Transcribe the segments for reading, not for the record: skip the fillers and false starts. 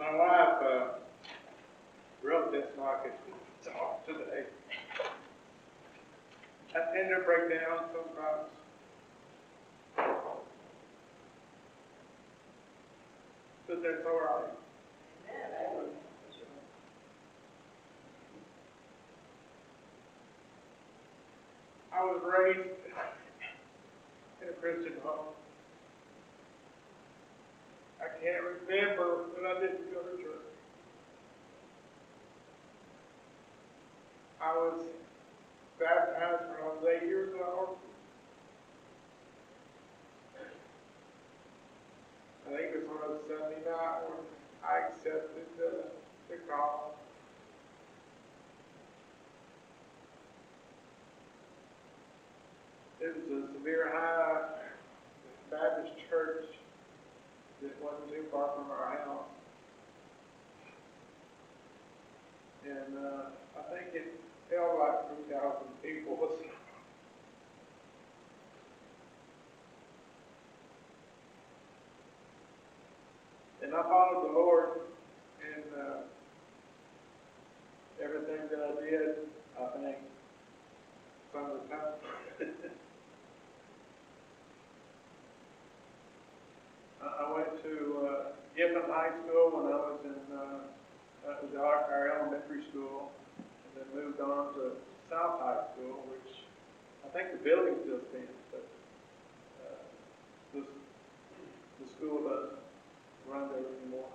My wife wrote this so I could talk today. I tend to break down sometimes. But that's all right. I was raised in a Christian home. I can't remember when I didn't go to church. I was baptized when I was 8 years old. I think it was when I was 79 when I accepted the call. It was a severe high Baptist church that wasn't too far from our house. And I think it held like 3,000 people. And I followed the Lord in everything that I did, I think, some of the time. I went to Giffen High School when I was in our elementary school, and then moved on to South High School, which I think the building still stands, but the school doesn't run there anymore.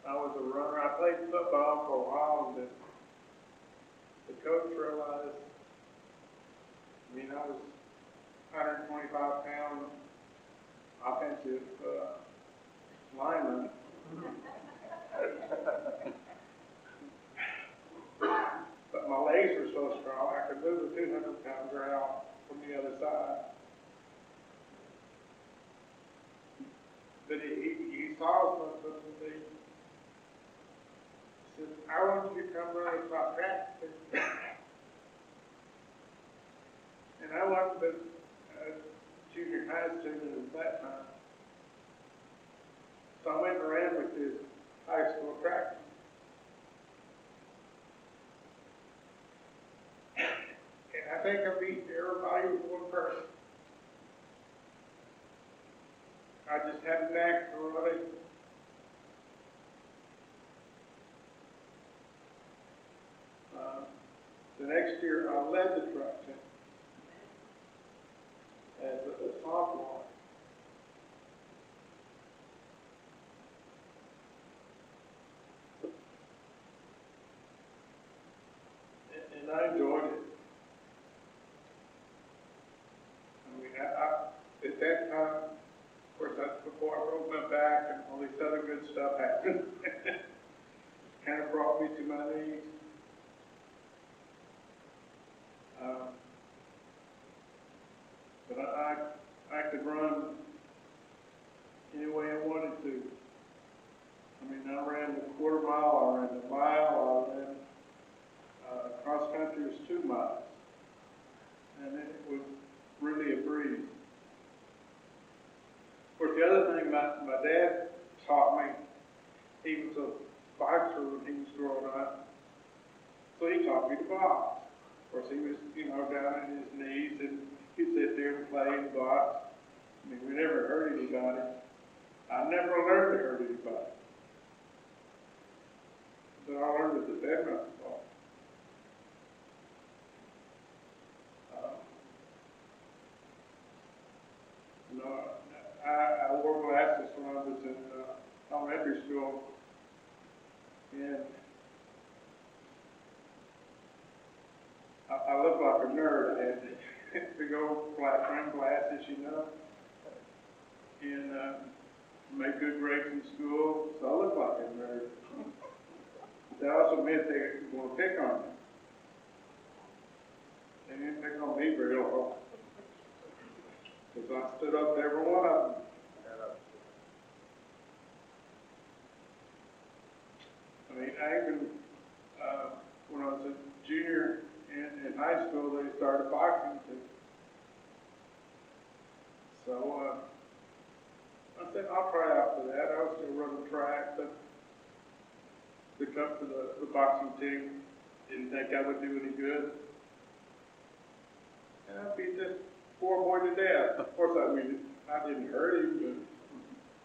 I was a runner. I played football for a while, but the coach realized, I was 125 pound offensive lineman. But my legs were so strong, I could move a 200-pound girl from the other side. But he saw something in me. He said, I want you to come run with my practice. And I wasn't a junior high student at that time. So I went and ran with his high school practice. And I think I beat everybody with one person. I just had a knack for running. The next year, I led the track team as a sophomore. And I enjoyed it. At that time, of course, that's before I broke my back and all this other good stuff happened. Kind of brought me to my knees. But I could run any way I wanted to. I ran the quarter mile, I ran the mile, I ran cross country was 2 miles. And it was really a breeze. Of course, the other thing my dad taught me, he was a boxer when he was growing up, so he taught me to box. Of course, he was, down on his knees, and he'd sit there and play and box. We never hurt anybody. I never learned to hurt anybody. But I learned to defend myself. I wore glasses when I was in elementary school, and I looked like a nerd. I had big old black rim glasses, and made good grades in school, so I looked like a nerd. That also meant they were going to pick on me. They didn't pick on me very well, because I stood up to every one of them. I even, when I was a junior in high school, they started boxing too. So, I said, I'll try out for that. I was still running track, but to come to the boxing team, didn't think I would do any good. And I beat this poor boy to death. Of course, I didn't hurt him,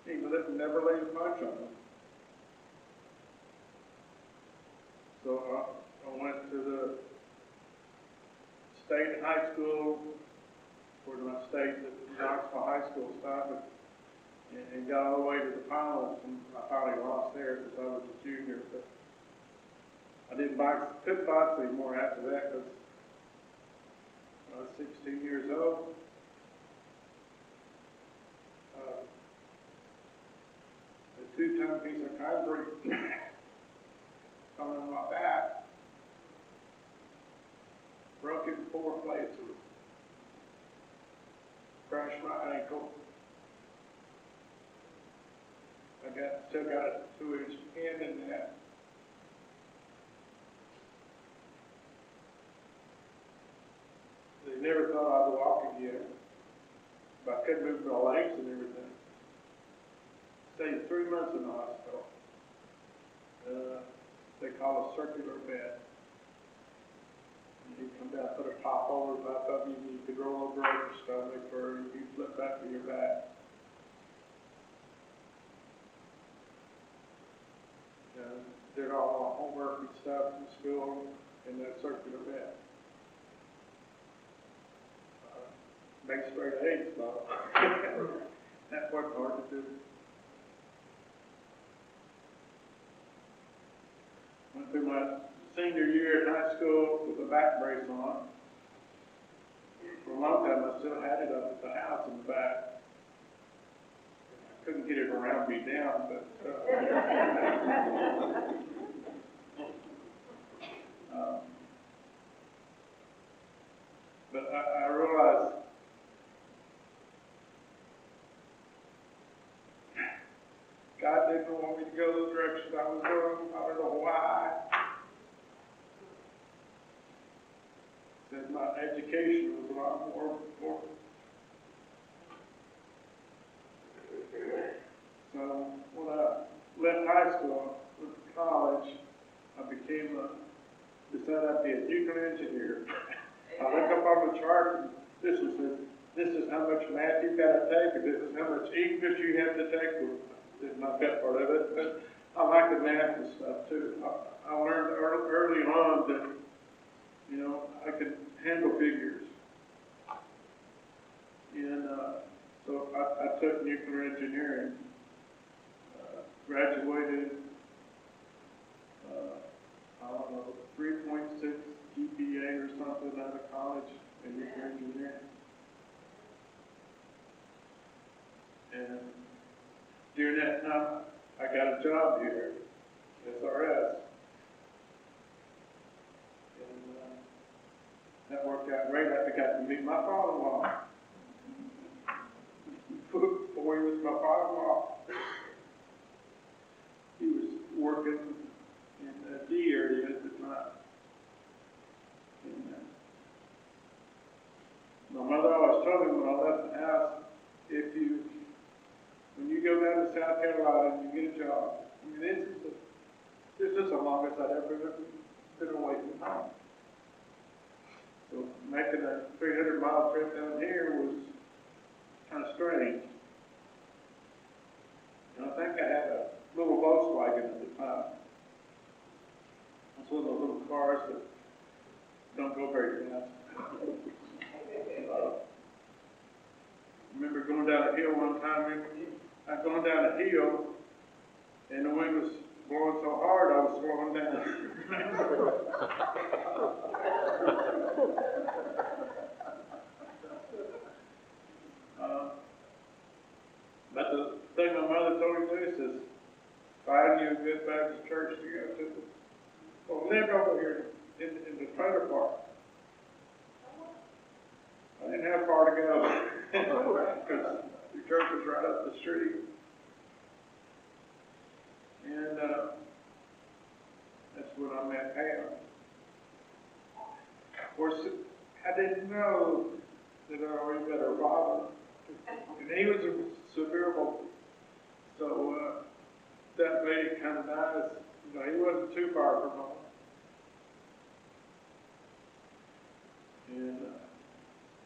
but he never laid a punch on him. So I went to the state high school, or my state, the Knoxville High School started, and got all the way to the finals, and I finally lost there because I was a junior. But I couldn't box anymore after that because I was 16 years old. The 2-ton piece of concrete coming on my back, broke in 4 places, crushed my ankle. Still got a 2-inch pin in that. They never thought I'd walk again, but I couldn't move my legs and everything. Stayed 3 months in the hospital. They call a circular bed. You come down, put a top over the top of you, and you could roll over on your stomach, or you could flip back to your back. Did all my homework and stuff in school in that circular bed. Make straight A's, though. That wasn't hard to do. Went through my senior year in high school with a back brace on. For a long time, I still had it up at the house in the back. I couldn't get it around me down, but I realized God didn't want me to go the direction I was going. I don't know why. That my education was a lot more important. So when I left high school, went to college, I decided I'd be a nuclear engineer. I looked up on the chart, and this is how much math you've got to take, and this is how much English you have to take. This is not that part of it, but I like the math and stuff too. I learned early on that, I could handle figures. And so I took nuclear engineering, graduated, 3.6 GPA or something out of college in nuclear engineering. And during that time, I got a job here, SRS. And that worked out great. I got to meet my father-in-law. Before he was my father-in-law, he was working in the D area at the time. And, my mother always told me when I left the house, when you go down to South Carolina and you get a job, this is the longest I'd ever been away from home. So making a 300-mile trip down here was kind of strange. And I think I had a little Volkswagen at the time. It's one of those little cars that don't go very fast. I remember going down a hill one time. I going down a hill, and the wind was blowing so hard I was slowing down. But the thing my mother told me to do is, find you a good Baptist church to go to. Well, live over here in the trailer park. I didn't have far to go because the church was right up the street. And that's when I met Pam. Of course, I didn't know that I already met her father. And he was cerebral, so that made it kind of nice. You know, he wasn't too far from home. And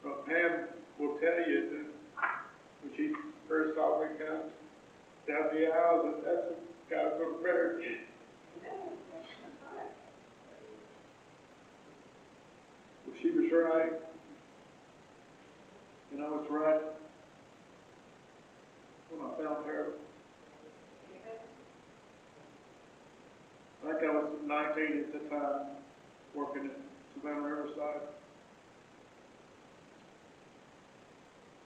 but Pam will tell you that when she first saw me come down the aisle, that that's a guy from prayer. Well, she was right, and I was right when I found her. I think I was 19 at the time, working at Savannah Riverside.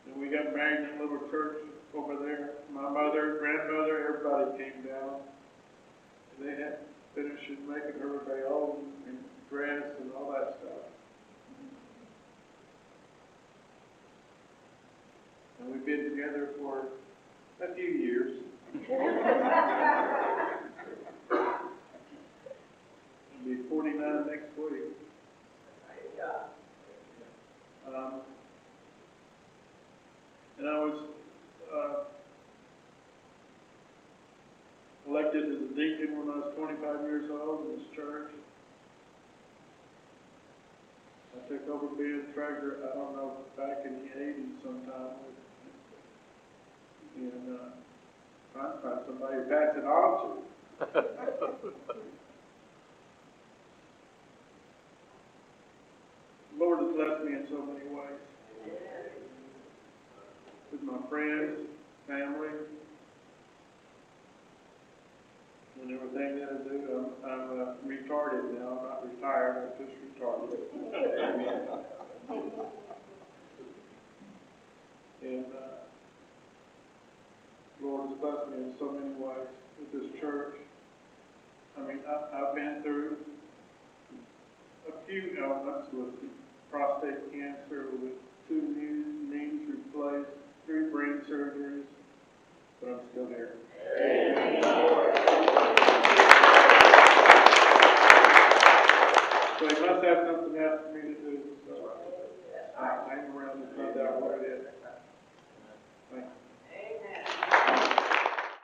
And we got married in a little church over there. My mother, grandmother, everybody came down. And they had finished making her a veil and dress and all that stuff. And we've been together for a few years. I'll be 49 next week. And I was elected as a deacon when I was 25 years old in this church. I took over being treasurer, I don't know, back in the 80s sometime. And trying to find somebody to pass it on to. The Lord has blessed me in so many ways. With my friends, family, and everything that I do. I'm retarded now. I'm not retired. I'm just retarded. And the Lord has blessed me in so many ways with this church. I mean, I've been through a few elements with prostate cancer, with 2 knees replaced, 3 brain surgeries, but I'm still here. Amen. So he must have something else for me to do. So I hang around and find out what it is. Thank you. Amen.